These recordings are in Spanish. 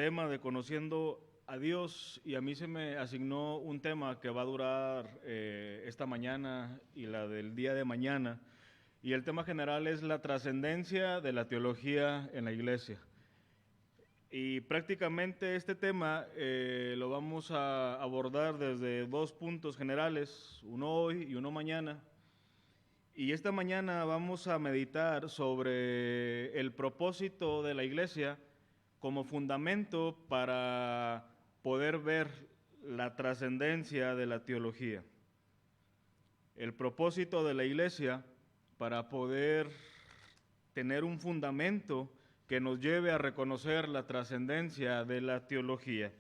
tema de conociendo a Dios, y a mí se me asignó un tema que va a durar esta mañana y la del día de mañana, y el tema general es la trascendencia de la teología en la iglesia. Y prácticamente este tema lo vamos a abordar desde dos puntos generales, uno hoy y uno mañana. Y esta mañana vamos a meditar sobre el propósito de la iglesia como fundamento para poder ver la trascendencia de la teología. El propósito de la iglesia para poder tener un fundamento que nos lleve a reconocer la trascendencia de la teología.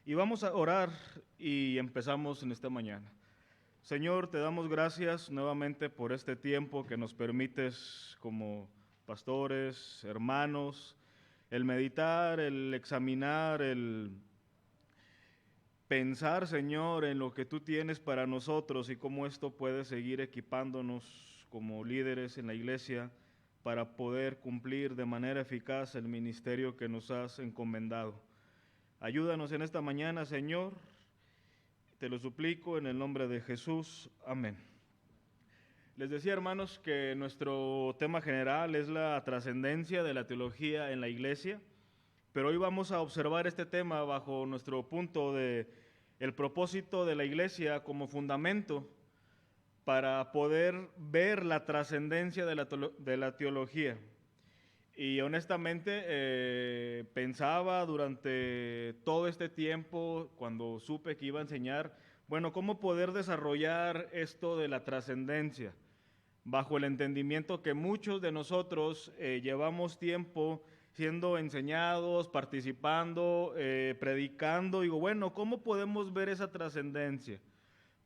Y vamos a orar y empezamos en esta mañana. Señor, te damos gracias nuevamente por este tiempo que nos permites como pastores, hermanos, el meditar, el examinar, el pensar, Señor, en lo que tú tienes para nosotros y cómo esto puede seguir equipándonos como líderes en la iglesia para poder cumplir de manera eficaz el ministerio que nos has encomendado. Ayúdanos en esta mañana, Señor. Te lo suplico en el nombre de Jesús. Amén. Les decía, hermanos, que nuestro tema general es la trascendencia de la teología en la iglesia, pero hoy vamos a observar este tema bajo nuestro punto de el propósito de la iglesia como fundamento para poder ver la trascendencia de la teología. Y honestamente pensaba durante todo este tiempo, cuando supe que iba a enseñar, bueno, cómo poder desarrollar esto de la trascendencia, bajo el entendimiento que muchos de nosotros llevamos tiempo siendo enseñados, participando, predicando. Digo, bueno, ¿cómo podemos ver esa trascendencia?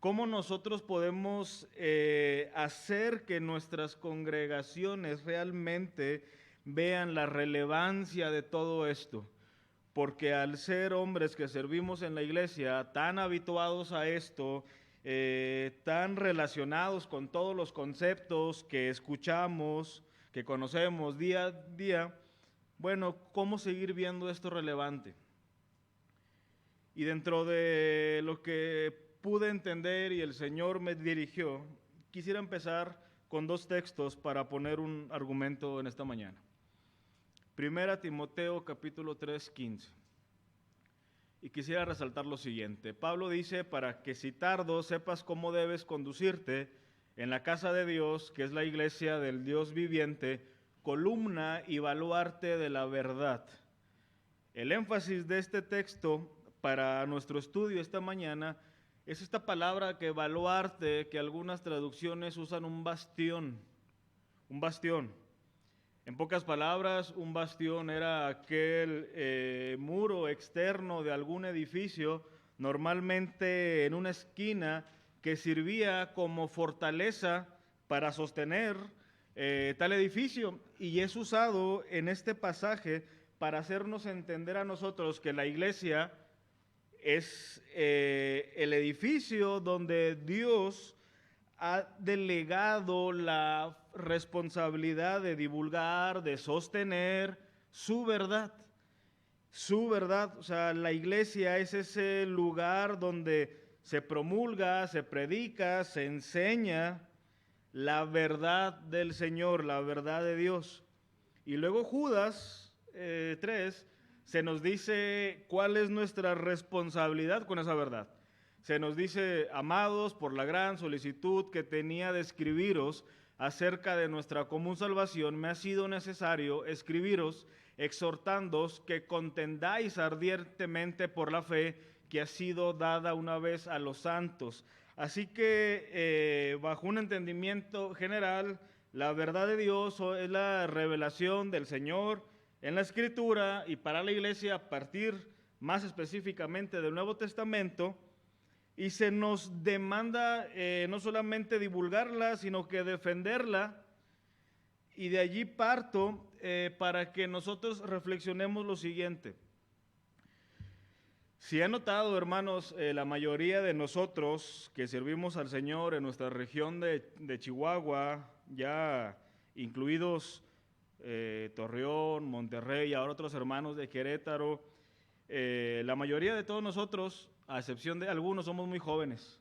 ¿Cómo nosotros podemos hacer que nuestras congregaciones realmente vean la relevancia de todo esto? Porque al ser hombres que servimos en la iglesia, tan habituados a esto, tan relacionados con todos los conceptos que escuchamos, que conocemos día a día, bueno, ¿cómo seguir viendo esto relevante? Y dentro de lo que pude entender y el Señor me dirigió, quisiera empezar con dos textos para poner un argumento en esta mañana. Primera Timoteo capítulo 3, 15. Y quisiera resaltar lo siguiente. Pablo dice, para que si tardo sepas cómo debes conducirte en la casa de Dios, que es la iglesia del Dios viviente, columna y baluarte de la verdad. El énfasis de este texto para nuestro estudio esta mañana es esta palabra que baluarte, que algunas traducciones usan un bastión. Un bastión. En pocas palabras, un bastión era aquel muro externo de algún edificio, normalmente en una esquina, que servía como fortaleza para sostener tal edificio. Y es usado en este pasaje para hacernos entender a nosotros que la iglesia es el edificio donde Dios ha delegado la responsabilidad de divulgar, de sostener su verdad. Su verdad, o sea, la iglesia es ese lugar donde se promulga, se predica, se enseña la verdad del Señor, la verdad de Dios. Y luego Judas 3 se nos dice cuál es nuestra responsabilidad con esa verdad. Se nos dice, amados, por la gran solicitud que tenía de escribiros acerca de nuestra común salvación, me ha sido necesario escribiros exhortándoos que contendáis ardientemente por la fe que ha sido dada una vez a los santos. Así que bajo un entendimiento general, la verdad de Dios es la revelación del Señor en la Escritura, y para la iglesia a partir más específicamente del Nuevo Testamento, y se nos demanda no solamente divulgarla, sino que defenderla, y de allí parto para que nosotros reflexionemos lo siguiente. Si han notado, hermanos, la mayoría de nosotros que servimos al Señor en nuestra región de Chihuahua, ya incluidos Torreón, Monterrey y ahora otros hermanos de Querétaro, La mayoría de todos nosotros, a excepción de algunos, somos muy jóvenes.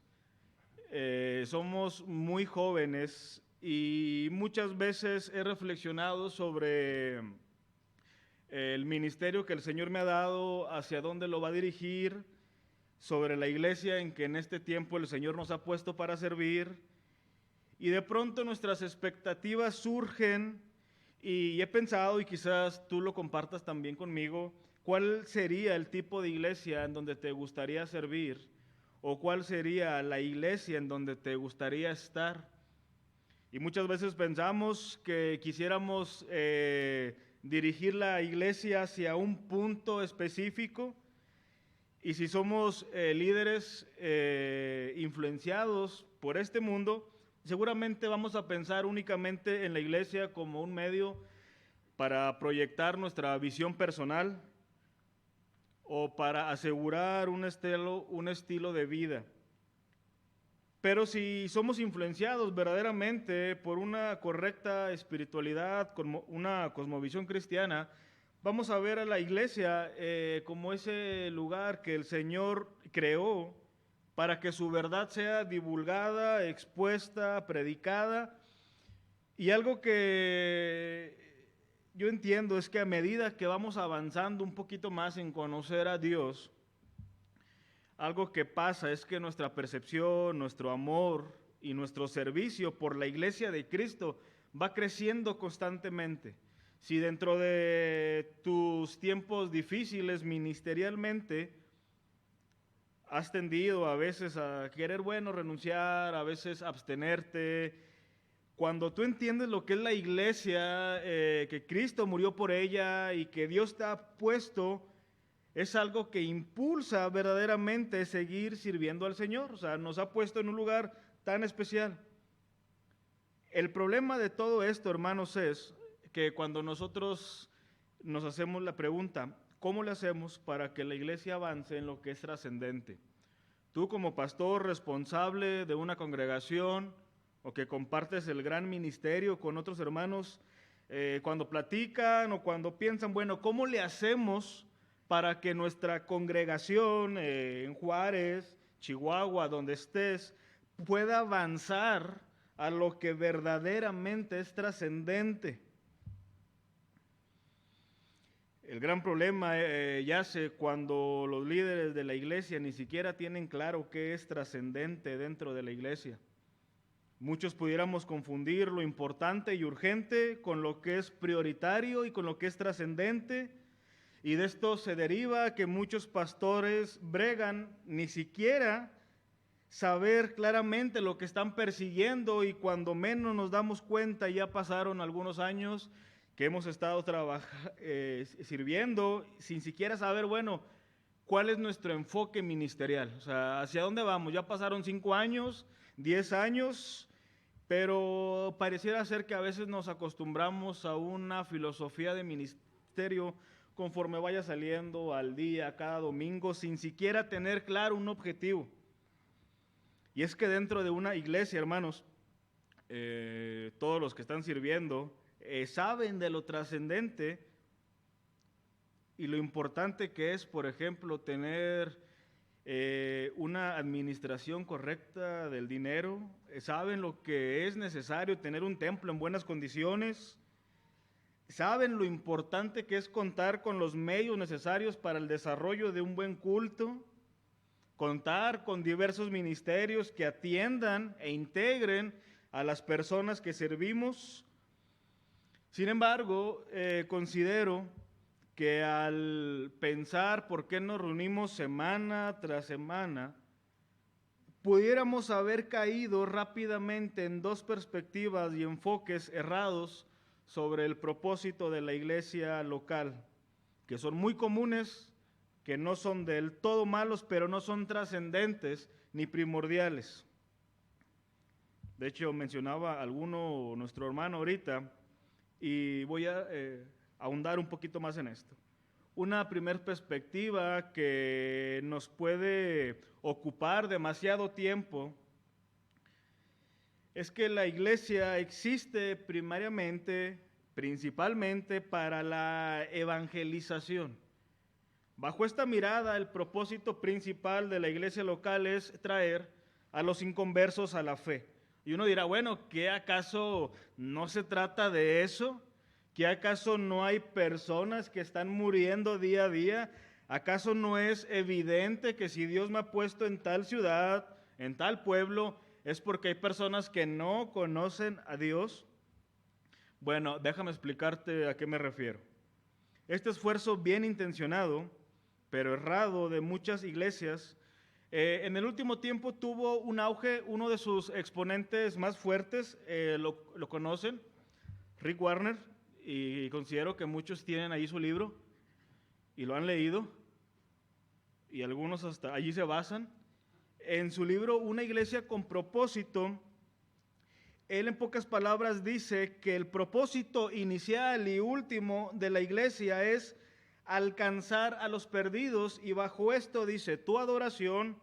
Somos muy jóvenes y muchas veces he reflexionado sobre el ministerio que el Señor me ha dado, hacia dónde lo va a dirigir, sobre la iglesia en que en este tiempo el Señor nos ha puesto para servir. Y de pronto nuestras expectativas surgen y he pensado, y quizás tú lo compartas también conmigo, ¿cuál sería el tipo de iglesia en donde te gustaría servir? ¿O cuál sería la iglesia en donde te gustaría estar? Y muchas veces pensamos que quisiéramos dirigir la iglesia hacia un punto específico, y si somos líderes influenciados por este mundo, seguramente vamos a pensar únicamente en la iglesia como un medio para proyectar nuestra visión personal o para asegurar un estilo de vida. Pero si somos influenciados verdaderamente por una correcta espiritualidad, una cosmovisión cristiana, vamos a ver a la iglesia como ese lugar que el Señor creó para que su verdad sea divulgada, expuesta, predicada. Y algo que yo entiendo es que a medida que vamos avanzando un poquito más en conocer a Dios, algo que pasa es que nuestra percepción, nuestro amor y nuestro servicio por la iglesia de Cristo va creciendo constantemente. Si dentro de tus tiempos difíciles ministerialmente has tendido a veces a querer, renunciar, a veces abstenerte, cuando tú entiendes lo que es la iglesia, que Cristo murió por ella y que Dios te ha puesto, es algo que impulsa verdaderamente seguir sirviendo al Señor. O sea, nos ha puesto en un lugar tan especial. El problema de todo esto, hermanos, es que cuando nosotros nos hacemos la pregunta, ¿cómo le hacemos para que la iglesia avance en lo que es trascendente? Tú como pastor responsable de una congregación o que compartes el gran ministerio con otros hermanos, cuando platican o cuando piensan, ¿cómo le hacemos para que nuestra congregación en Juárez, Chihuahua, donde estés, pueda avanzar a lo que verdaderamente es trascendente? El gran problema yace cuando los líderes de la iglesia ni siquiera tienen claro qué es trascendente dentro de la iglesia. Muchos pudiéramos confundir lo importante y urgente con lo que es prioritario y con lo que es trascendente, y de esto se deriva que muchos pastores bregan ni siquiera saber claramente lo que están persiguiendo, y cuando menos nos damos cuenta ya pasaron algunos años que hemos estado sirviendo sin siquiera saber, cuál es nuestro enfoque ministerial. O sea, ¿hacia dónde vamos? Ya pasaron 5 años, 10 años, pero pareciera ser que a veces nos acostumbramos a una filosofía de ministerio conforme vaya saliendo al día, cada domingo, sin siquiera tener claro un objetivo. Y es que dentro de una iglesia, hermanos, todos los que están sirviendo saben de lo trascendente y lo importante que es, por ejemplo, tener una administración correcta del dinero. Saben lo que es necesario tener un templo en buenas condiciones. Saben lo importante que es contar con los medios necesarios para el desarrollo de un buen culto, contar con diversos ministerios que atiendan e integren a las personas que servimos. Sin embargo, considero que al pensar por qué nos reunimos semana tras semana, pudiéramos haber caído rápidamente en dos perspectivas y enfoques errados sobre el propósito de la iglesia local, que son muy comunes, que no son del todo malos, pero no son trascendentes ni primordiales. De hecho, mencionaba alguno nuestro hermano ahorita, y voy a ahondar un poquito más en esto. Una primera perspectiva que nos puede ocupar demasiado tiempo es que la iglesia existe principalmente para la evangelización. Bajo esta mirada, el propósito principal de la iglesia local es traer a los inconversos a la fe. Y uno dirá, bueno, ¿qué acaso no se trata de eso? ¿Qué acaso no hay personas que están muriendo día a día? ¿Acaso no es evidente que si Dios me ha puesto en tal ciudad, en tal pueblo, es porque hay personas que no conocen a Dios? Bueno, déjame explicarte a qué me refiero. Este esfuerzo bien intencionado, pero errado, de muchas iglesias, en el último tiempo tuvo un auge. Uno de sus exponentes más fuertes, lo conocen, Rick Warner, y considero que muchos tienen ahí su libro y lo han leído, y algunos hasta allí se basan. En su libro Una iglesia con propósito, él en pocas palabras dice que el propósito inicial y último de la iglesia es alcanzar a los perdidos, y bajo esto dice: tu adoración,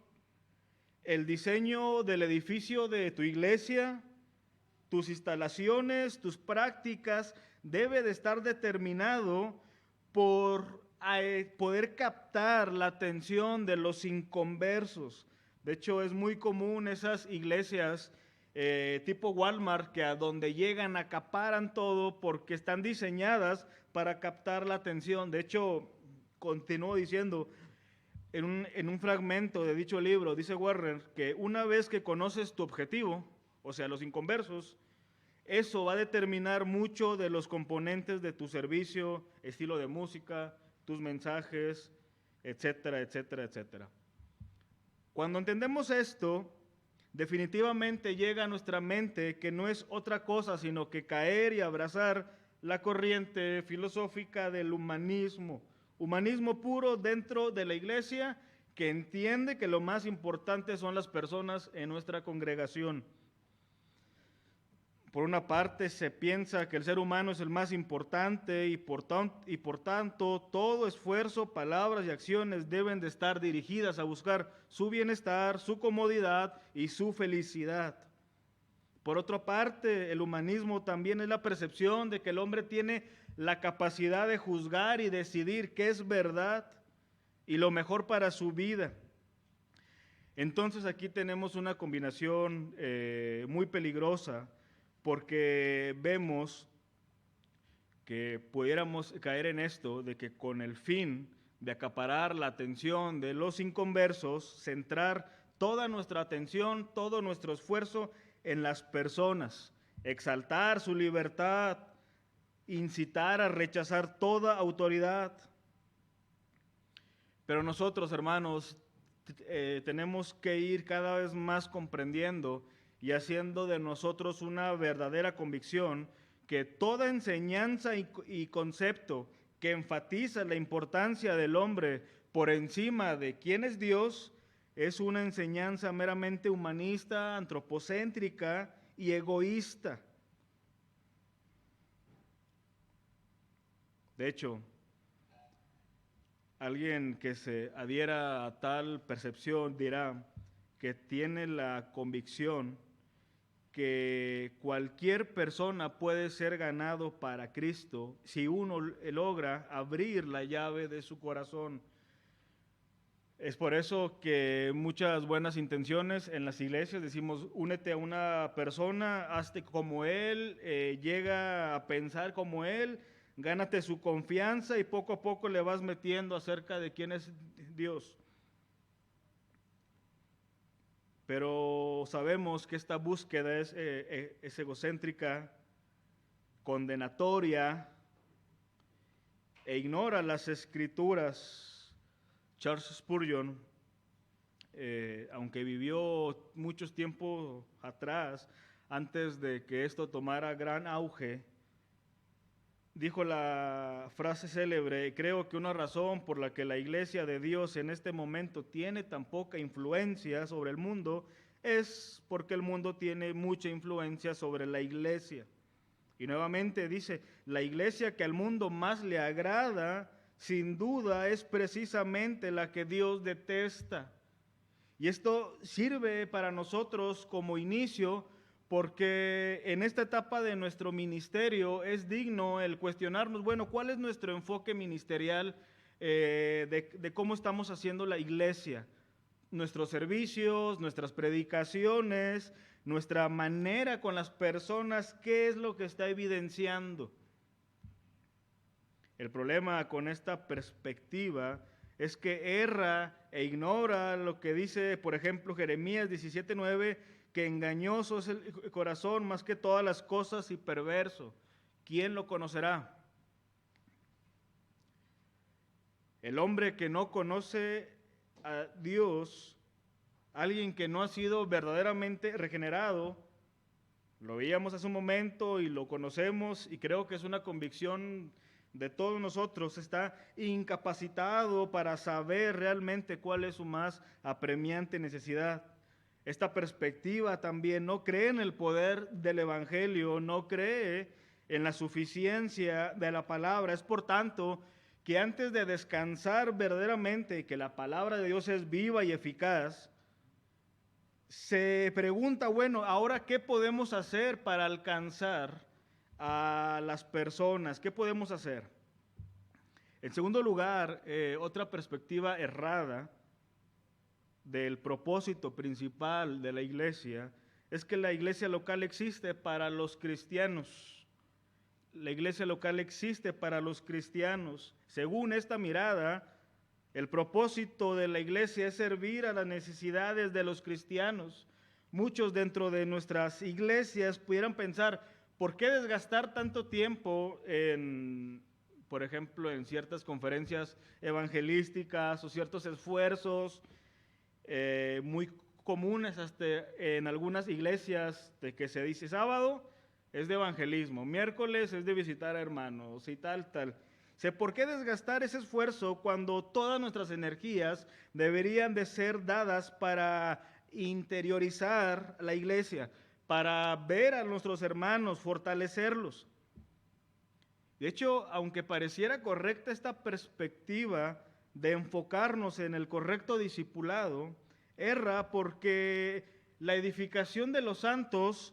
el diseño del edificio de tu iglesia, tus instalaciones, tus prácticas, debe de estar determinado por poder captar la atención de los inconversos. De hecho, es muy común esas iglesias tipo Walmart, que a donde llegan acaparan todo porque están diseñadas para captar la atención. De hecho, continúo diciendo, en un fragmento de dicho libro, dice Warren que una vez que conoces tu objetivo, o sea, los inconversos, eso va a determinar mucho de los componentes de tu servicio, estilo de música, tus mensajes, etcétera, etcétera, etcétera. Cuando entendemos esto, definitivamente llega a nuestra mente que no es otra cosa sino que caer y abrazar la corriente filosófica del humanismo. Humanismo puro dentro de la iglesia, que entiende que lo más importante son las personas en nuestra congregación. Por una parte, se piensa que el ser humano es el más importante y por tanto todo esfuerzo, palabras y acciones deben de estar dirigidas a buscar su bienestar, su comodidad y su felicidad. Por otra parte, el humanismo también es la percepción de que el hombre tiene la capacidad de juzgar y decidir qué es verdad y lo mejor para su vida. Entonces aquí tenemos una combinación muy peligrosa, porque vemos que pudiéramos caer en esto de que con el fin de acaparar la atención de los inconversos, centrar toda nuestra atención, todo nuestro esfuerzo en las personas, exaltar su libertad, incitar a rechazar toda autoridad. Pero nosotros, hermanos, tenemos que ir cada vez más comprendiendo y haciendo de nosotros una verdadera convicción que toda enseñanza y concepto que enfatiza la importancia del hombre por encima de quién es Dios es una enseñanza meramente humanista, antropocéntrica y egoísta. De hecho, alguien que se adhiera a tal percepción dirá que tiene la convicción que cualquier persona puede ser ganado para Cristo si uno logra abrir la llave de su corazón. Es por eso que muchas buenas intenciones en las iglesias decimos: únete a una persona, hazte como él, llega a pensar como él, gánate su confianza y poco a poco le vas metiendo acerca de quién es Dios. Pero sabemos que esta búsqueda es egocéntrica, condenatoria e ignora las Escrituras. Charles Spurgeon, aunque vivió muchos tiempos atrás, antes de que esto tomara gran auge, dijo la frase célebre: creo que una razón por la que la iglesia de Dios en este momento tiene tan poca influencia sobre el mundo es porque el mundo tiene mucha influencia sobre la iglesia. Y nuevamente dice: la iglesia que al mundo más le agrada, sin duda, es precisamente la que Dios detesta. Y esto sirve para nosotros como inicio, porque en esta etapa de nuestro ministerio es digno el cuestionarnos, bueno, ¿cuál es nuestro enfoque ministerial de cómo estamos haciendo la iglesia, nuestros servicios, nuestras predicaciones, nuestra manera con las personas, qué es lo que está evidenciando. El problema con esta perspectiva es que erra e ignora lo que dice, por ejemplo, Jeremías 17:9, que engañoso es el corazón más que todas las cosas y perverso. ¿Quién lo conocerá? El hombre que no conoce a Dios, alguien que no ha sido verdaderamente regenerado, lo veíamos hace un momento y lo conocemos y creo que es una convicción de todos nosotros, está incapacitado para saber realmente cuál es su más apremiante necesidad. Esta perspectiva también no cree en el poder del Evangelio, no cree en la suficiencia de la palabra. Es por tanto que antes de descansar verdaderamente que la palabra de Dios es viva y eficaz, se pregunta, bueno, ahora ¿qué podemos hacer para alcanzar a las personas? ¿Qué podemos hacer? En segundo lugar, otra perspectiva errada del propósito principal de la iglesia es que la iglesia local existe para los cristianos. La iglesia local existe para los cristianos. Según esta mirada, el propósito de la iglesia es servir a las necesidades de los cristianos. Muchos dentro de nuestras iglesias pudieran pensar, ¿por qué desgastar tanto tiempo por ejemplo, en ciertas conferencias evangelísticas o ciertos esfuerzos muy comunes hasta en algunas iglesias de que se dice sábado es de evangelismo, miércoles es de visitar a hermanos y tal? ¿Por qué desgastar ese esfuerzo cuando todas nuestras energías deberían de ser dadas para interiorizar la iglesia, para ver a nuestros hermanos, fortalecerlos? De hecho, aunque pareciera correcta esta perspectiva de enfocarnos en el correcto discipulado, erra porque la edificación de los santos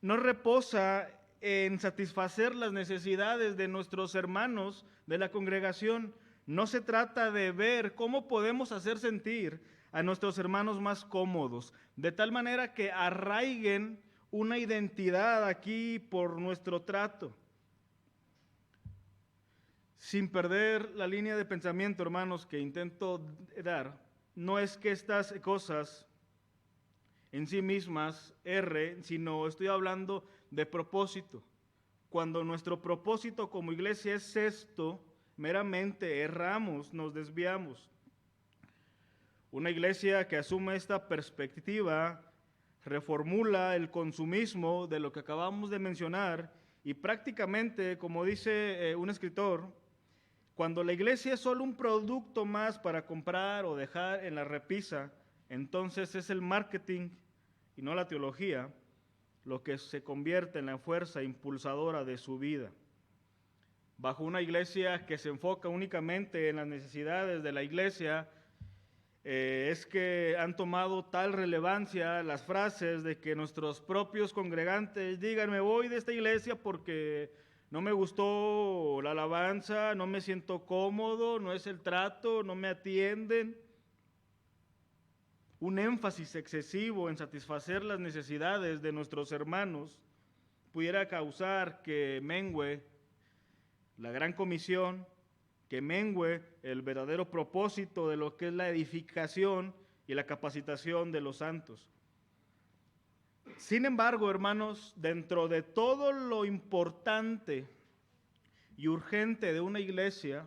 no reposa en satisfacer las necesidades de nuestros hermanos de la congregación. No se trata de ver cómo podemos hacer sentir a nuestros hermanos más cómodos, de tal manera que arraiguen una identidad aquí por nuestro trato. Sin perder la línea de pensamiento, hermanos, que intento dar, no es que estas cosas en sí mismas erren, sino estoy hablando de propósito. Cuando nuestro propósito como iglesia es esto, meramente erramos, nos desviamos. Una iglesia que asume esta perspectiva reformula el consumismo de lo que acabamos de mencionar y prácticamente, como dice un escritor, cuando la iglesia es solo un producto más para comprar o dejar en la repisa, entonces es el marketing y no la teología lo que se convierte en la fuerza impulsadora de su vida. Bajo una iglesia que se enfoca únicamente en las necesidades de la iglesia, es que han tomado tal relevancia las frases de que nuestros propios congregantes digan, me voy de esta iglesia porque no me gustó la alabanza, no me siento cómodo, no es el trato, no me atienden. Un énfasis excesivo en satisfacer las necesidades de nuestros hermanos pudiera causar que mengue la gran comisión, que mengue el verdadero propósito de lo que es la edificación y la capacitación de los santos. Sin embargo, hermanos, dentro de todo lo importante y urgente de una iglesia,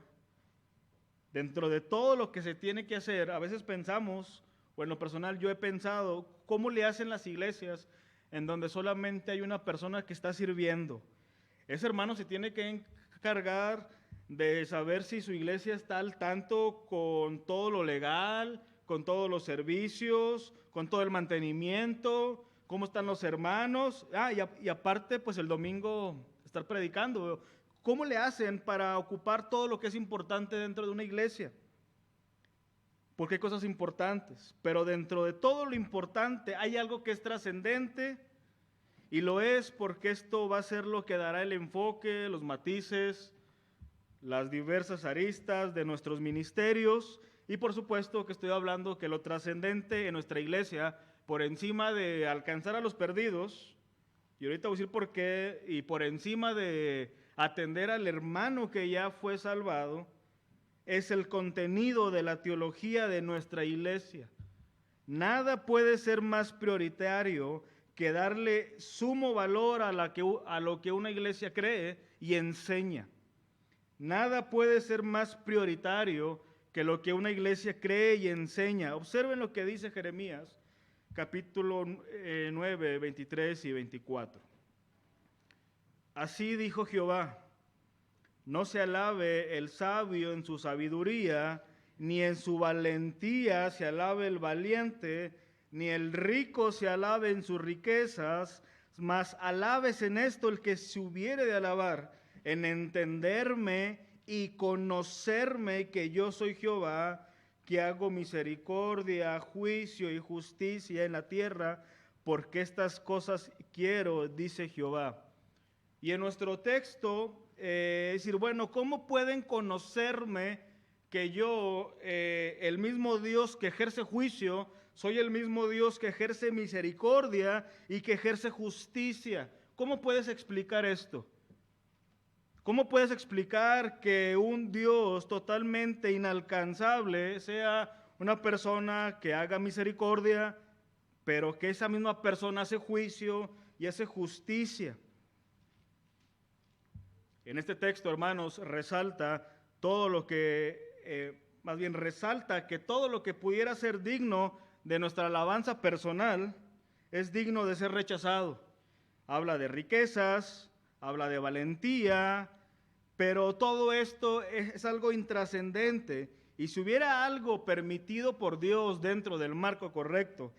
dentro de todo lo que se tiene que hacer, a veces pensamos, o en lo personal yo he pensado, ¿cómo le hacen las iglesias en donde solamente hay una persona que está sirviendo? Ese hermano se tiene que encargar de saber si su iglesia está al tanto con todo lo legal, con todos los servicios, con todo el mantenimiento, cómo están los hermanos, y aparte pues el domingo estar predicando. ¿Cómo le hacen para ocupar todo lo que es importante dentro de una iglesia? Porque hay cosas importantes, pero dentro de todo lo importante hay algo que es trascendente, y lo es porque esto va a ser lo que dará el enfoque, los matices, las diversas aristas de nuestros ministerios y por supuesto que estoy hablando que lo trascendente en nuestra iglesia, por encima de alcanzar a los perdidos, y ahorita voy a decir por qué, y por encima de atender al hermano que ya fue salvado, es el contenido de la teología de nuestra iglesia. Nada puede ser más prioritario que darle sumo valor a lo que una iglesia cree y enseña. Nada puede ser más prioritario que lo que una iglesia cree y enseña. Observen lo que dice Jeremías, capítulo 9, 23 y 24. Así dijo Jehová: no se alabe el sabio en su sabiduría, ni en su valentía se alabe el valiente, ni el rico se alabe en sus riquezas, mas alabes en esto el que se hubiere de alabar, en entenderme y conocerme que yo soy Jehová, que hago misericordia, juicio y justicia en la tierra, porque estas cosas quiero, dice Jehová. Y en nuestro texto, es decir, bueno, ¿cómo pueden conocerme que yo, el mismo Dios que ejerce juicio, soy el mismo Dios que ejerce misericordia y que ejerce justicia? ¿Cómo puedes explicar esto? ¿Cómo puedes explicar que un Dios totalmente inalcanzable sea una persona que haga misericordia, pero que esa misma persona hace juicio y hace justicia? En este texto, hermanos, resalta todo lo que, resalta que todo lo que pudiera ser digno de nuestra alabanza personal es digno de ser rechazado. Habla de riquezas, habla de valentía, pero todo esto es algo intrascendente. Y si hubiera algo permitido por Dios dentro del marco correcto,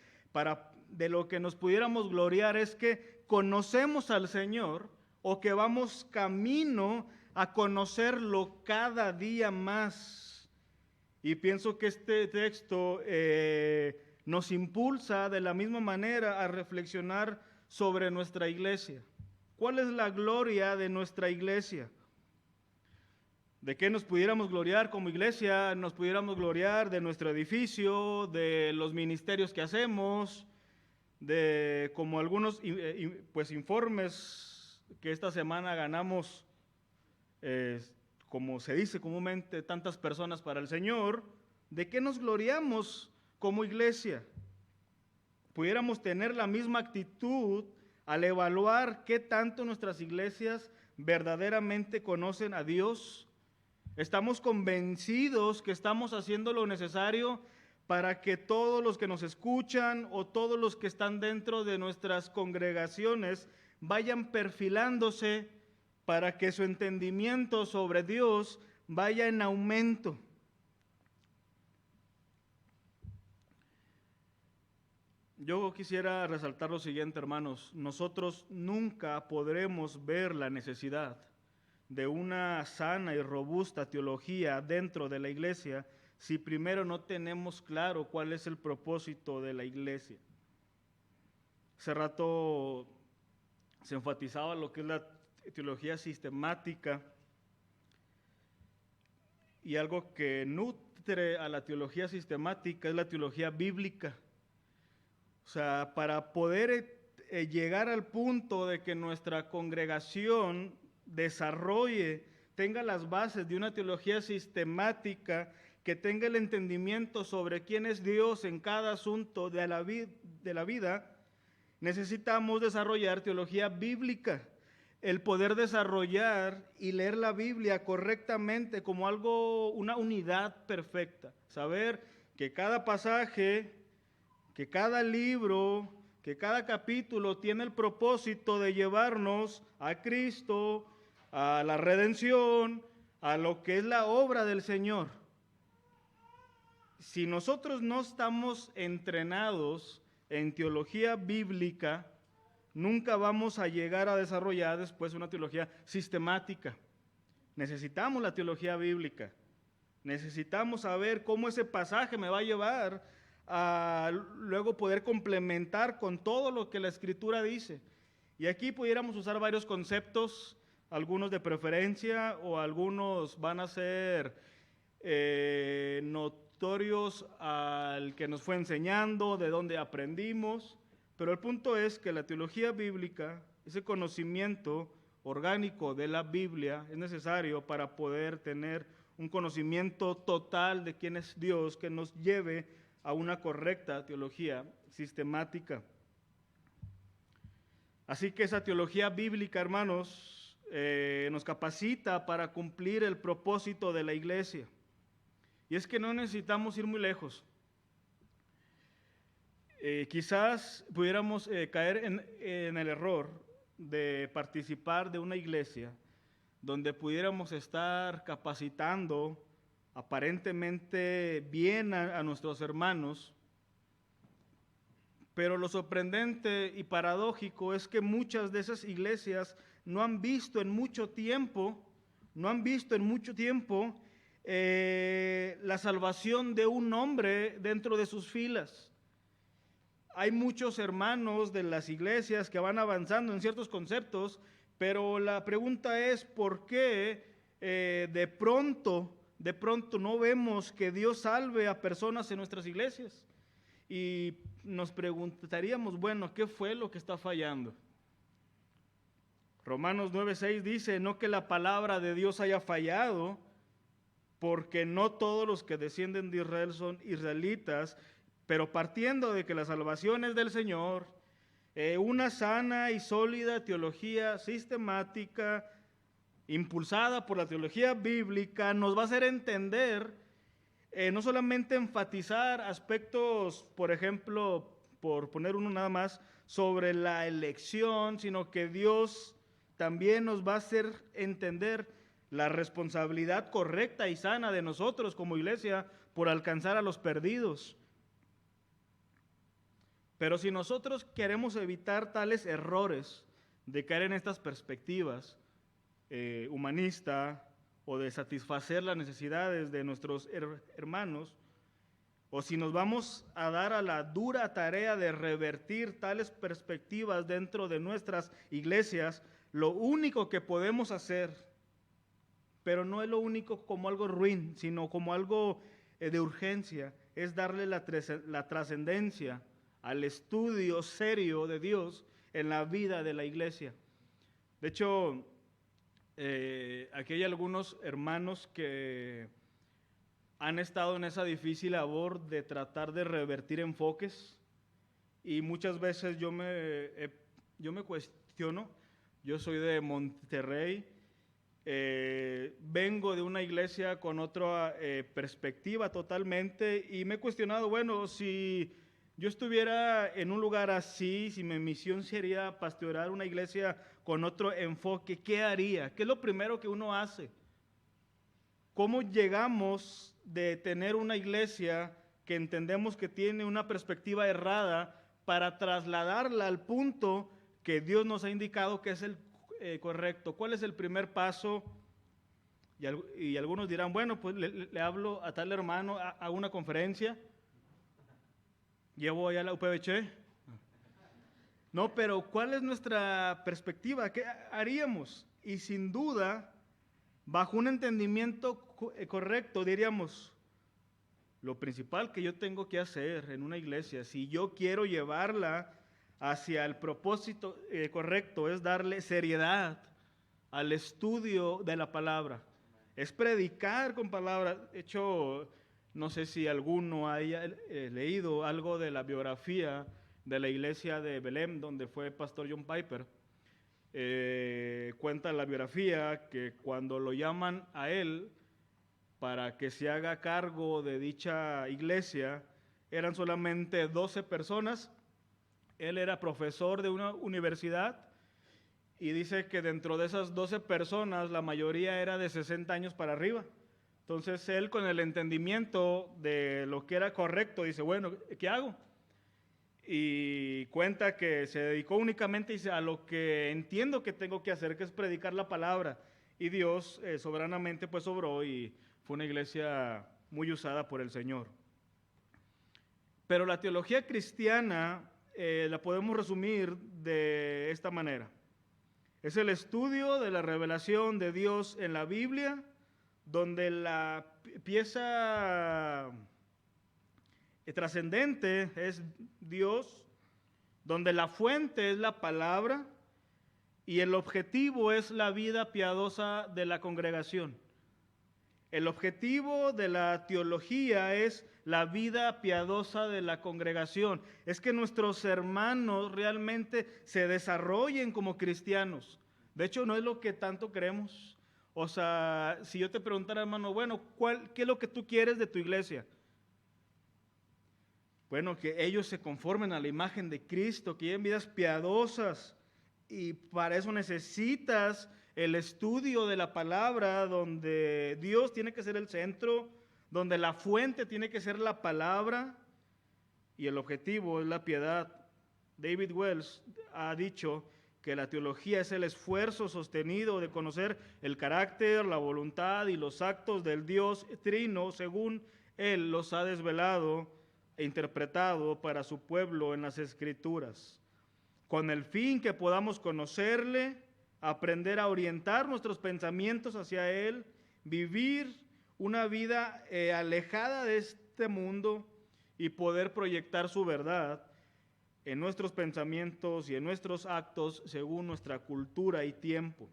de lo que nos pudiéramos gloriar es que conocemos al Señor, o que vamos camino a conocerlo cada día más. Y pienso que este texto nos impulsa de la misma manera a reflexionar sobre nuestra iglesia. ¿Cuál es la gloria de nuestra iglesia? ¿De qué nos pudiéramos gloriar como iglesia? Nos pudiéramos gloriar de nuestro edificio, de los ministerios que hacemos, de como algunos informes que esta semana ganamos, como se dice comúnmente, tantas personas para el Señor. ¿De qué nos gloriamos como iglesia? Pudiéramos tener la misma actitud al evaluar qué tanto nuestras iglesias verdaderamente conocen a Dios. Estamos convencidos que estamos haciendo lo necesario para que todos los que nos escuchan o todos los que están dentro de nuestras congregaciones vayan perfilándose para que su entendimiento sobre Dios vaya en aumento. Yo quisiera resaltar lo siguiente, hermanos. Nosotros nunca podremos ver la necesidad de una sana y robusta teología dentro de la iglesia si primero no tenemos claro cuál es el propósito de la iglesia. Hace rato se enfatizaba lo que es la teología sistemática, y algo que nutre a la teología sistemática es la teología bíblica. O sea, para poder llegar al punto de que nuestra congregación desarrolle, tenga las bases de una teología sistemática, que tenga el entendimiento sobre quién es Dios en cada asunto de la vida, necesitamos desarrollar teología bíblica. El poder desarrollar y leer la Biblia correctamente como algo, una unidad perfecta. Saber que cada pasaje, que cada libro, que cada capítulo tiene el propósito de llevarnos a Cristo, a la redención, a lo que es la obra del Señor. Si nosotros no estamos entrenados en teología bíblica, nunca vamos a llegar a desarrollar después una teología sistemática. Necesitamos la teología bíblica. Necesitamos saber cómo ese pasaje me va a llevar a luego poder complementar con todo lo que la Escritura dice. Y aquí pudiéramos usar varios conceptos algunos de preferencia o algunos van a ser notorios al que nos fue enseñando, de dónde aprendimos, pero el punto es que la teología bíblica, ese conocimiento orgánico de la Biblia, es necesario para poder tener un conocimiento total de quién es Dios, que nos lleve a una correcta teología sistemática. Así que esa teología bíblica, hermanos, nos capacita para cumplir el propósito de la iglesia. Y es que no necesitamos ir muy lejos. Quizás pudiéramos caer en el error de participar de una iglesia donde pudiéramos estar capacitando aparentemente bien a nuestros hermanos, pero lo sorprendente y paradójico es que muchas de esas iglesias no han visto en mucho tiempo la salvación de un hombre dentro de sus filas. Hay muchos hermanos de las iglesias que van avanzando en ciertos conceptos, pero la pregunta es ¿por qué de pronto no vemos que Dios salve a personas en nuestras iglesias? Y nos preguntaríamos, bueno, ¿qué fue lo que está fallando? Romanos 9:6 dice, no que la palabra de Dios haya fallado, porque no todos los que descienden de Israel son israelitas, pero partiendo de que la salvación es del Señor, una sana y sólida teología sistemática, impulsada por la teología bíblica, nos va a hacer entender, no solamente enfatizar aspectos, por ejemplo, por poner uno nada más, sobre la elección, sino que Dios también nos va a hacer entender la responsabilidad correcta y sana de nosotros como iglesia por alcanzar a los perdidos. Pero si nosotros queremos evitar tales errores de caer en estas perspectivas humanistas o de satisfacer las necesidades de nuestros hermanos, o si nos vamos a dar a la dura tarea de revertir tales perspectivas dentro de nuestras iglesias, lo único que podemos hacer, pero no es lo único como algo ruin, sino como algo de urgencia, es darle la trascendencia al estudio serio de Dios en la vida de la iglesia. De hecho, aquí hay algunos hermanos que han estado en esa difícil labor de tratar de revertir enfoques y muchas veces yo me cuestiono. Yo soy de Monterrey, vengo de una iglesia con otra perspectiva totalmente y me he cuestionado, bueno, si yo estuviera en un lugar así, si mi misión sería pastorear una iglesia con otro enfoque, ¿qué haría? ¿Qué es lo primero que uno hace? ¿Cómo llegamos de tener una iglesia que entendemos que tiene una perspectiva errada para trasladarla al punto que Dios nos ha indicado que es el correcto? ¿Cuál es el primer paso? Y algunos dirán, bueno, pues le hablo a tal hermano, hago una conferencia, llevo allá a la UPBC. No, pero ¿cuál es nuestra perspectiva? ¿Qué haríamos? Y sin duda, bajo un entendimiento correcto, diríamos, lo principal que yo tengo que hacer en una iglesia, si yo quiero llevarla hacia el propósito correcto, es darle seriedad al estudio de la palabra. Es predicar con palabra. De hecho, no sé si alguno haya leído algo de la biografía de la iglesia de Belém, donde fue pastor John Piper. Cuenta la biografía que cuando lo llaman a él para que se haga cargo de dicha iglesia, eran solamente 12 personas. Él era profesor de una universidad y dice que dentro de esas 12 personas la mayoría era de 60 años para arriba. Entonces él, con el entendimiento de lo que era correcto, dice, bueno, ¿qué hago? Y cuenta que se dedicó únicamente a lo que entiendo que tengo que hacer, que es predicar la palabra. Y Dios soberanamente pues obró y fue una iglesia muy usada por el Señor. Pero la teología cristiana la podemos resumir de esta manera. Es el estudio de la revelación de Dios en la Biblia, donde la pieza trascendente es Dios, donde la fuente es la palabra y el objetivo es la vida piadosa de la congregación. El objetivo de la teología es la vida piadosa de la congregación. Es que nuestros hermanos realmente se desarrollen como cristianos. De hecho, no es lo que tanto creemos. O sea, si yo te preguntara, hermano, bueno, ¿qué es lo que tú quieres de tu iglesia? Bueno, que ellos se conformen a la imagen de Cristo, que lleven vidas piadosas. Y para eso necesitas el estudio de la palabra, donde Dios tiene que ser el centro, donde la fuente tiene que ser la palabra y el objetivo es la piedad. David Wells ha dicho que la teología es el esfuerzo sostenido de conocer el carácter, la voluntad y los actos del Dios trino según Él los ha desvelado e interpretado para su pueblo en las Escrituras, con el fin que podamos conocerle, aprender a orientar nuestros pensamientos hacia Él, vivir una vida alejada de este mundo y poder proyectar su verdad en nuestros pensamientos y en nuestros actos según nuestra cultura y tiempo.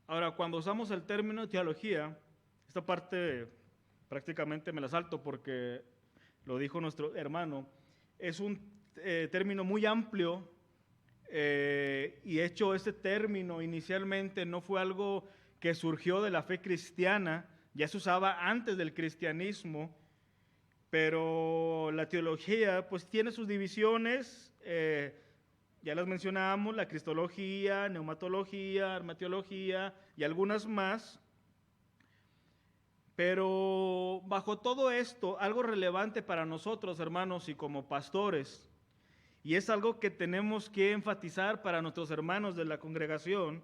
Ahora, cuando usamos el término teología, esta parte prácticamente me la salto porque lo dijo nuestro hermano, es un término muy amplio. Y hecho, este término inicialmente no fue algo que surgió de la fe cristiana, ya se usaba antes del cristianismo, pero la teología pues tiene sus divisiones, ya las mencionamos, la cristología, neumatología, hermeteología y algunas más. Pero bajo todo esto, algo relevante para nosotros, hermanos, y como pastores, y es algo que tenemos que enfatizar para nuestros hermanos de la congregación,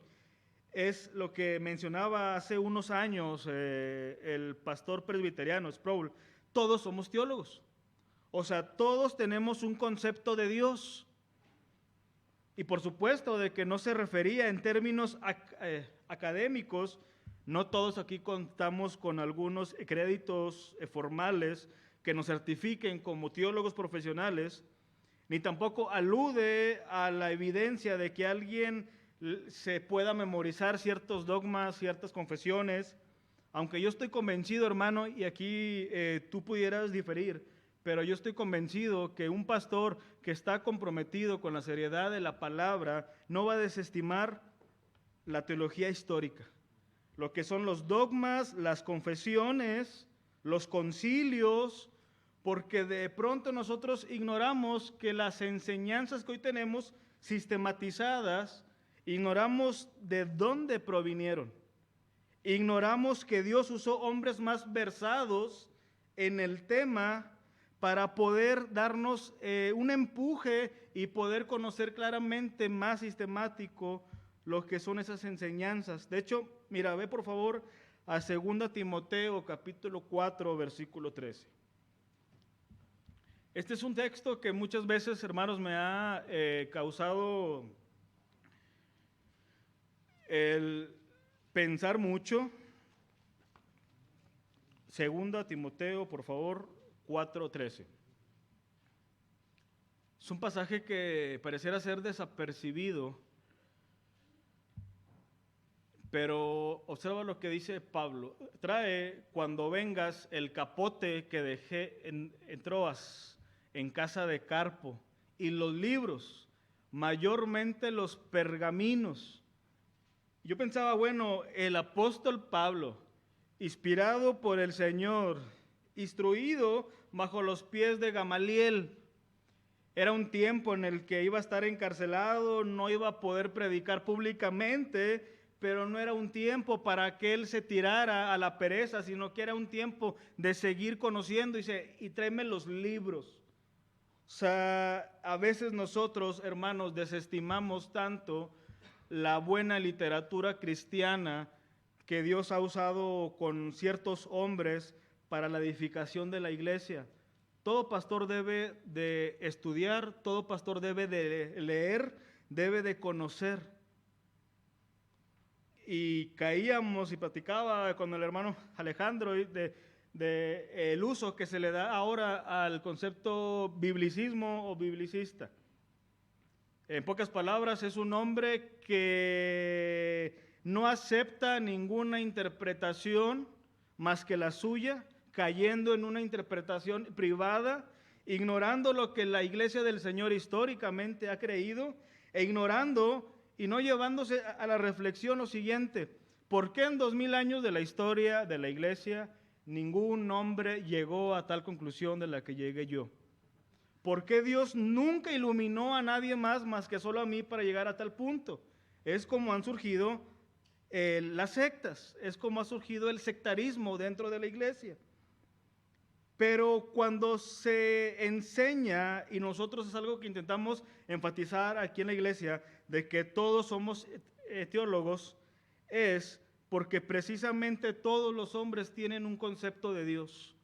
es lo que mencionaba hace unos años el pastor presbiteriano Sproul. Todos somos teólogos. O sea, todos tenemos un concepto de Dios. Y por supuesto de que no se refería en términos académicos. No todos aquí contamos con algunos créditos formales que nos certifiquen como teólogos profesionales, ni tampoco alude a la evidencia de que alguien se pueda memorizar ciertos dogmas, ciertas confesiones, aunque yo estoy convencido, hermano, y aquí tú pudieras diferir, pero yo estoy convencido que un pastor que está comprometido con la seriedad de la palabra no va a desestimar la teología histórica, lo que son los dogmas, las confesiones, los concilios, porque de pronto nosotros ignoramos que las enseñanzas que hoy tenemos sistematizadas, ignoramos de dónde provinieron. Ignoramos que Dios usó hombres más versados en el tema para poder darnos un empuje y poder conocer claramente más sistemático lo que son esas enseñanzas. De hecho, mira, ve por favor a 2 Timoteo capítulo 4, versículo 13. Este es un texto que muchas veces, hermanos, me ha causado el pensar mucho. 2 Timoteo, por favor, 4:13. Es un pasaje que pareciera ser desapercibido, pero observa lo que dice Pablo. Trae cuando vengas el capote que dejé en Troas, en casa de Carpo, y los libros, mayormente los pergaminos. Yo pensaba, bueno, el apóstol Pablo, inspirado por el Señor, instruido bajo los pies de Gamaliel, era un tiempo en el que iba a estar encarcelado, no iba a poder predicar públicamente, pero no era un tiempo para que él se tirara a la pereza, sino que era un tiempo de seguir conociendo y tráeme los libros. O sea, a veces nosotros, hermanos, desestimamos tanto la buena literatura cristiana que Dios ha usado con ciertos hombres para la edificación de la iglesia. Todo pastor debe de estudiar, todo pastor debe de leer, debe de conocer. y caíamos y platicaba con el hermano Alejandro de el uso que se le da ahora al concepto biblicismo o biblicista. En pocas palabras, es un hombre que no acepta ninguna interpretación más que la suya, cayendo en una interpretación privada, ignorando lo que la Iglesia del Señor históricamente ha creído, e ignorando y no llevándose a la reflexión lo siguiente: ¿por qué en 2000 años de la historia de la Iglesia ningún hombre llegó a tal conclusión de la que llegué yo? ¿Por qué Dios nunca iluminó a nadie más que solo a mí para llegar a tal punto? Es como han surgido las sectas, es como ha surgido el sectarismo dentro de la iglesia. Pero cuando se enseña, y nosotros es algo que intentamos enfatizar aquí en la iglesia, de que todos somos teólogos, es porque precisamente todos los hombres tienen un concepto de Dios.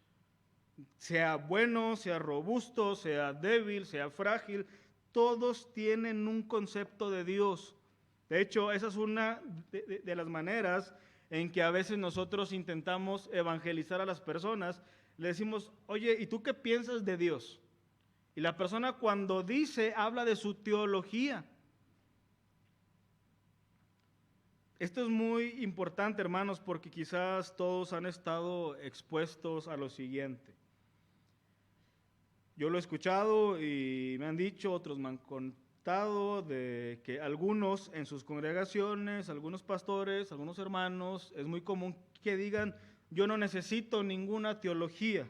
Sea bueno, sea robusto, sea débil, sea frágil, todos tienen un concepto de Dios. De hecho, esa es una de las maneras en que a veces nosotros intentamos evangelizar a las personas. Le decimos: oye, ¿y tú qué piensas de Dios? Y la persona, cuando dice, habla de su teología. Esto es muy importante, hermanos, porque quizás todos han estado expuestos a lo siguiente. Yo lo he escuchado y me han dicho, otros me han contado, de que algunos en sus congregaciones, algunos pastores, algunos hermanos, es muy común que digan: yo no necesito ninguna teología,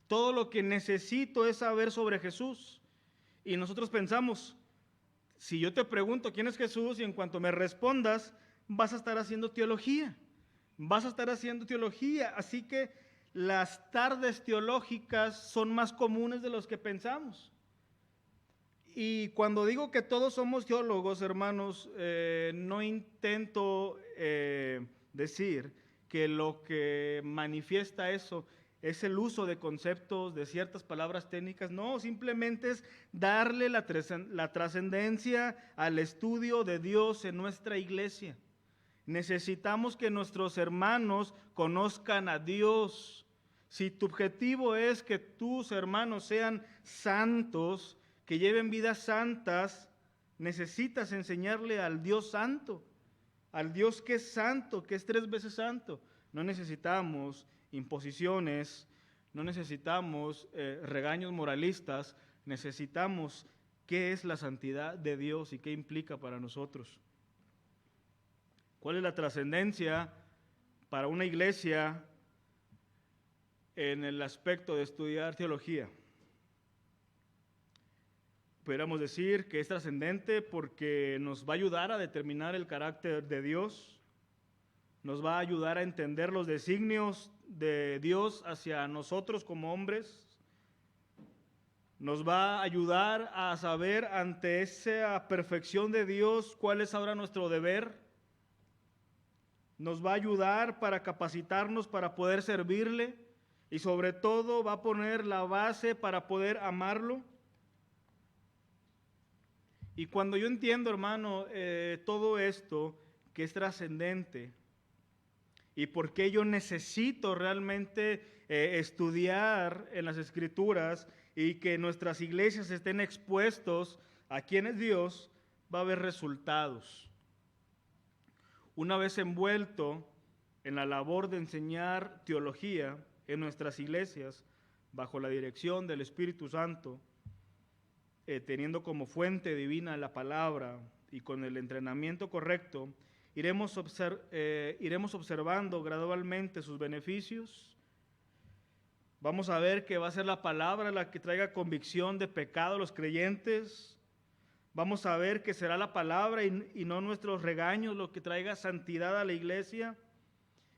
todo lo que necesito es saber sobre Jesús. Y nosotros pensamos: si yo te pregunto quién es Jesús y en cuanto me respondas, vas a estar haciendo teología, así que las tardes teológicas son más comunes de los que pensamos. Y cuando digo que todos somos teólogos, hermanos, no intento decir que lo que manifiesta eso es el uso de conceptos, de ciertas palabras técnicas. No, simplemente es darle la trascendencia al estudio de Dios en nuestra iglesia. Necesitamos que nuestros hermanos conozcan a Dios. Si tu objetivo es que tus hermanos sean santos, que lleven vidas santas, necesitas enseñarle al Dios santo, al Dios que es santo, que es 3 veces santo. No necesitamos imposiciones, no necesitamos regaños moralistas, necesitamos qué es la santidad de Dios y qué implica para nosotros. ¿Cuál es la trascendencia para una iglesia en el aspecto de estudiar teología? Pudiéramos decir que es trascendente porque nos va a ayudar a determinar el carácter de Dios, nos va a ayudar a entender los designios de Dios hacia nosotros como hombres, nos va a ayudar a saber ante esa perfección de Dios cuál es ahora nuestro deber, nos va a ayudar para capacitarnos para poder servirle y sobre todo va a poner la base para poder amarlo. Y cuando yo entiendo, hermano, todo esto que es trascendente y por qué yo necesito realmente estudiar en las Escrituras y que nuestras iglesias estén expuestos a quién es Dios, va a haber resultados. Una vez envuelto en la labor de enseñar teología en nuestras iglesias, bajo la dirección del Espíritu Santo, teniendo como fuente divina la palabra y con el entrenamiento correcto, iremos observando gradualmente sus beneficios. Vamos a ver que va a ser la palabra la que traiga convicción de pecado a los creyentes. Vamos a ver que será la palabra y no nuestros regaños lo que traiga santidad a la iglesia.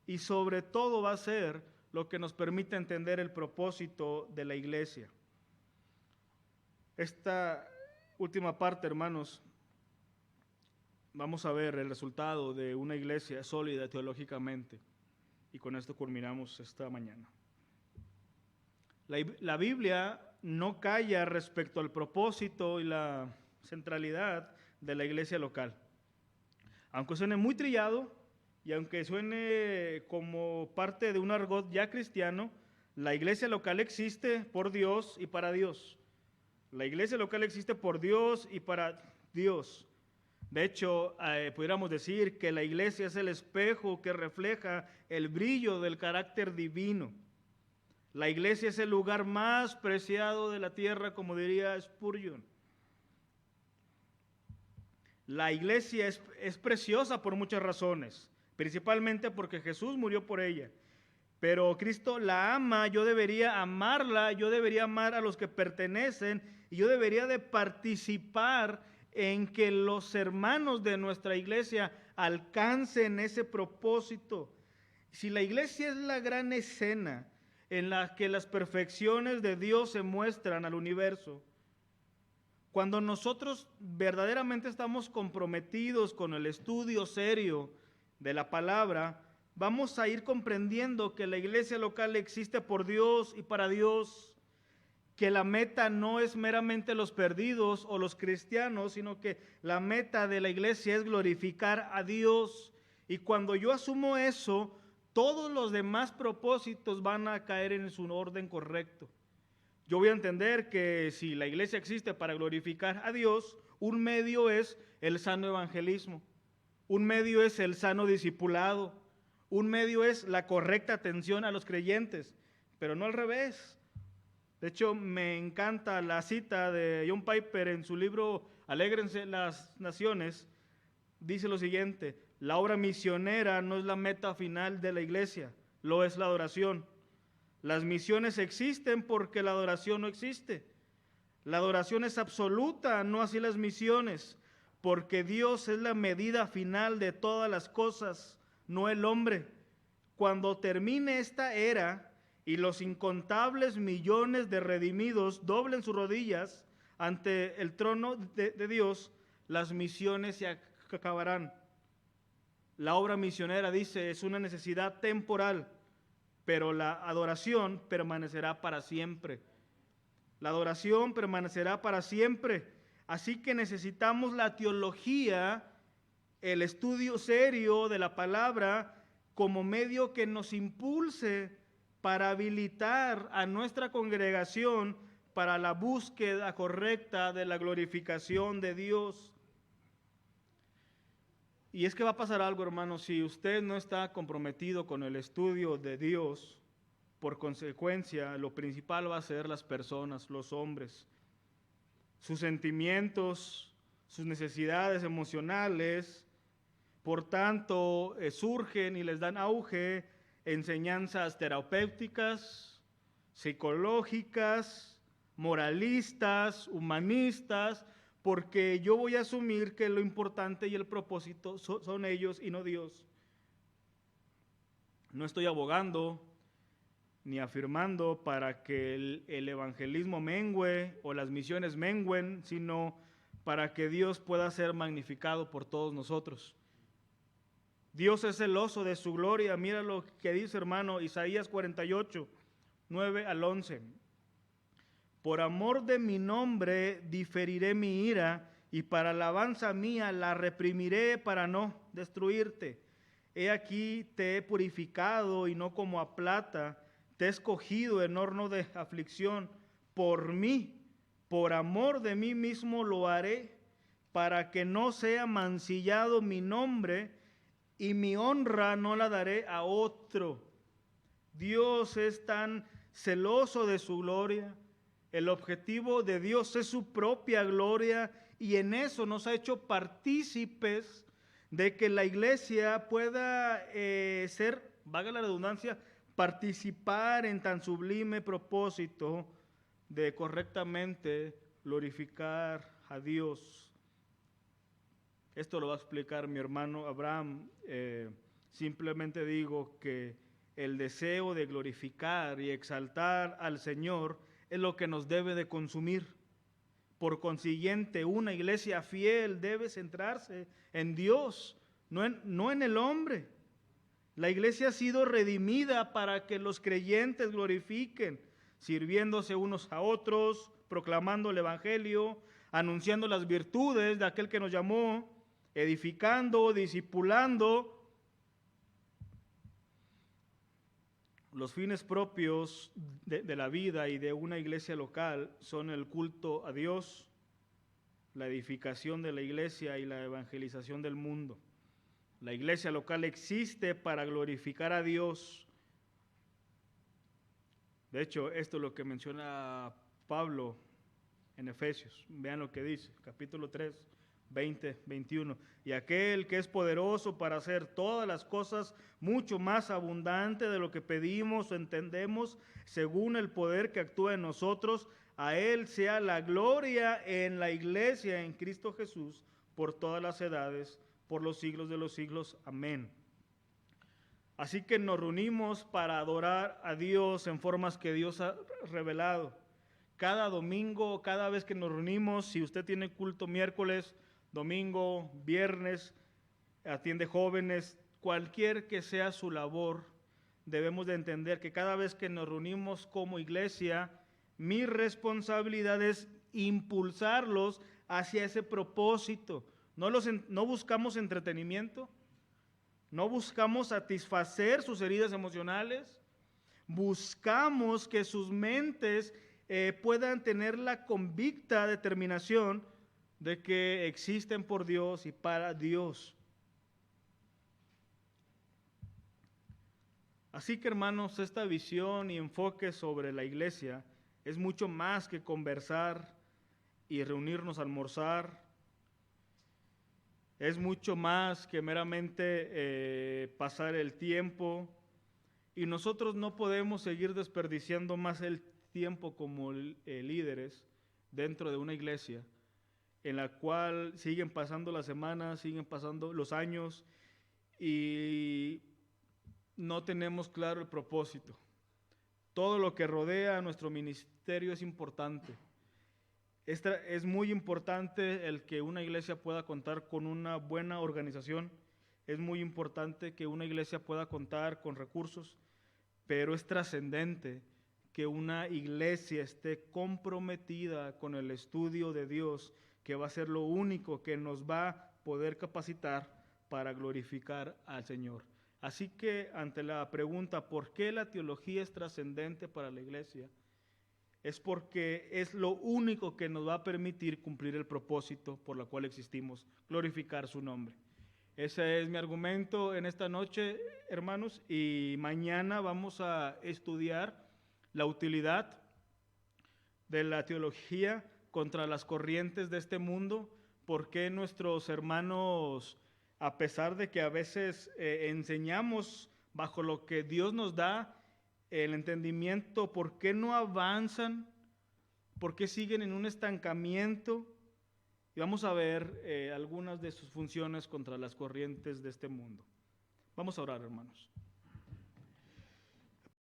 Y sobre todo va a ser lo que nos permita entender el propósito de la iglesia. Esta última parte, hermanos, vamos a ver el resultado de una iglesia sólida teológicamente. Y con esto culminamos esta mañana. La Biblia no calla respecto al propósito y la centralidad de la iglesia local. Aunque suene muy trillado, Y aunque suene como parte de un argot ya cristiano, la iglesia local existe por Dios y para Dios. La iglesia local existe por Dios y para Dios. De hecho, pudiéramos decir que la iglesia es el espejo que refleja el brillo del carácter divino. La iglesia es el lugar más preciado de la tierra, como diría Spurgeon. La iglesia es preciosa por muchas razones, principalmente porque Jesús murió por ella. Pero Cristo la ama, yo debería amarla, yo debería amar a los que pertenecen y yo debería de participar en que los hermanos de nuestra iglesia alcancen ese propósito. Si la iglesia es la gran escena en la que las perfecciones de Dios se muestran al universo, cuando nosotros verdaderamente estamos comprometidos con el estudio serio de la palabra, vamos a ir comprendiendo que la iglesia local existe por Dios y para Dios, que la meta no es meramente los perdidos o los cristianos, sino que la meta de la iglesia es glorificar a Dios. Y cuando yo asumo eso, todos los demás propósitos van a caer en su orden correcto. Yo voy a entender que si la iglesia existe para glorificar a Dios, un medio es el sano evangelismo, un medio es el sano discipulado, un medio es la correcta atención a los creyentes, pero no al revés. De hecho, me encanta la cita de John Piper en su libro Alégrense las Naciones. Dice lo siguiente: la obra misionera no es la meta final de la iglesia, lo es la adoración. Las misiones existen porque la adoración no existe. La adoración es absoluta, no así las misiones, porque Dios es la medida final de todas las cosas, no el hombre. Cuando termine esta era y los incontables millones de redimidos doblen sus rodillas ante el trono de Dios, las misiones se acabarán. La obra misionera, dice, es una necesidad temporal, pero la adoración permanecerá para siempre. La adoración permanecerá para siempre. Así que necesitamos la teología, el estudio serio de la palabra, como medio que nos impulse para habilitar a nuestra congregación para la búsqueda correcta de la glorificación de Dios. Y es que va a pasar algo, hermano, si usted no está comprometido con el estudio de Dios, por consecuencia, lo principal va a ser las personas, los hombres. Sus sentimientos, sus necesidades emocionales, por tanto, surgen y les dan auge enseñanzas terapéuticas, psicológicas, moralistas, humanistas, porque yo voy a asumir que lo importante y el propósito son ellos y no Dios. No estoy abogando ni afirmando para que el evangelismo mengüe o las misiones mengüen, sino para que Dios pueda ser magnificado por todos nosotros. Dios es celoso de su gloria. Mira lo que dice, hermano, Isaías 48, 9 al 11. Por amor de mi nombre diferiré mi ira, y para alabanza mía la reprimiré para no destruirte. He aquí te he purificado y no como a plata, te he escogido en horno de aflicción. Por mí, por amor de mí mismo lo haré, para que no sea mancillado mi nombre, y mi honra no la daré a otro. Dios es tan celoso de su gloria. El objetivo de Dios es su propia gloria, y en eso nos ha hecho partícipes de que la iglesia pueda ser, valga la redundancia, participar en tan sublime propósito de correctamente glorificar a Dios. Esto lo va a explicar mi hermano Abraham. Simplemente digo que el deseo de glorificar y exaltar al Señor es lo que nos debe de consumir. Por consiguiente, una iglesia fiel debe centrarse en Dios, no en el hombre. La iglesia ha sido redimida para que los creyentes glorifiquen, sirviéndose unos a otros, proclamando el evangelio, anunciando las virtudes de aquel que nos llamó, edificando, discipulando, Los fines propios de la vida y de una iglesia local son el culto a Dios, la edificación de la iglesia y la evangelización del mundo. La iglesia local existe para glorificar a Dios. De hecho, esto es lo que menciona Pablo en Efesios. Vean lo que dice, capítulo 3, 20, 21. Y aquel que es poderoso para hacer todas las cosas mucho más abundante de lo que pedimos o entendemos, según el poder que actúa en nosotros, a Él sea la gloria en la iglesia, en Cristo Jesús, por todas las edades, por los siglos de los siglos. Amén. Así que nos reunimos para adorar a Dios en formas que Dios ha revelado. Cada domingo, cada vez que nos reunimos, si usted tiene culto miércoles, domingo, viernes, atiende jóvenes, cualquier que sea su labor, debemos de entender que cada vez que nos reunimos como iglesia, mi responsabilidad es impulsarlos hacia ese propósito. No buscamos entretenimiento, no buscamos satisfacer sus heridas emocionales, buscamos que sus mentes puedan tener la convicta determinación de que existen por Dios y para Dios. Así que, hermanos, esta visión y enfoque sobre la iglesia es mucho más que conversar y reunirnos a almorzar. Es mucho más que meramente pasar el tiempo. Y nosotros no podemos seguir desperdiciando más el tiempo como líderes dentro de una iglesia en la cual siguen pasando las semanas, siguen pasando los años y no tenemos claro el propósito. Todo lo que rodea a nuestro ministerio es importante. Es muy importante el que una iglesia pueda contar con una buena organización. Es muy importante que una iglesia pueda contar con recursos, pero es trascendente que una iglesia esté comprometida con el estudio de Dios, que va a ser lo único que nos va a poder capacitar para glorificar al Señor. Así que ante la pregunta, ¿por qué la teología es trascendente para la iglesia? Es porque es lo único que nos va a permitir cumplir el propósito por el cual existimos, glorificar su nombre. Ese es mi argumento en esta noche, hermanos, y mañana vamos a estudiar la utilidad de la teología contra las corrientes de este mundo, por qué nuestros hermanos, a pesar de que a veces enseñamos bajo lo que Dios nos da, el entendimiento, por qué no avanzan, por qué siguen en un estancamiento. Y vamos a ver algunas de sus funciones contra las corrientes de este mundo. Vamos a orar, hermanos.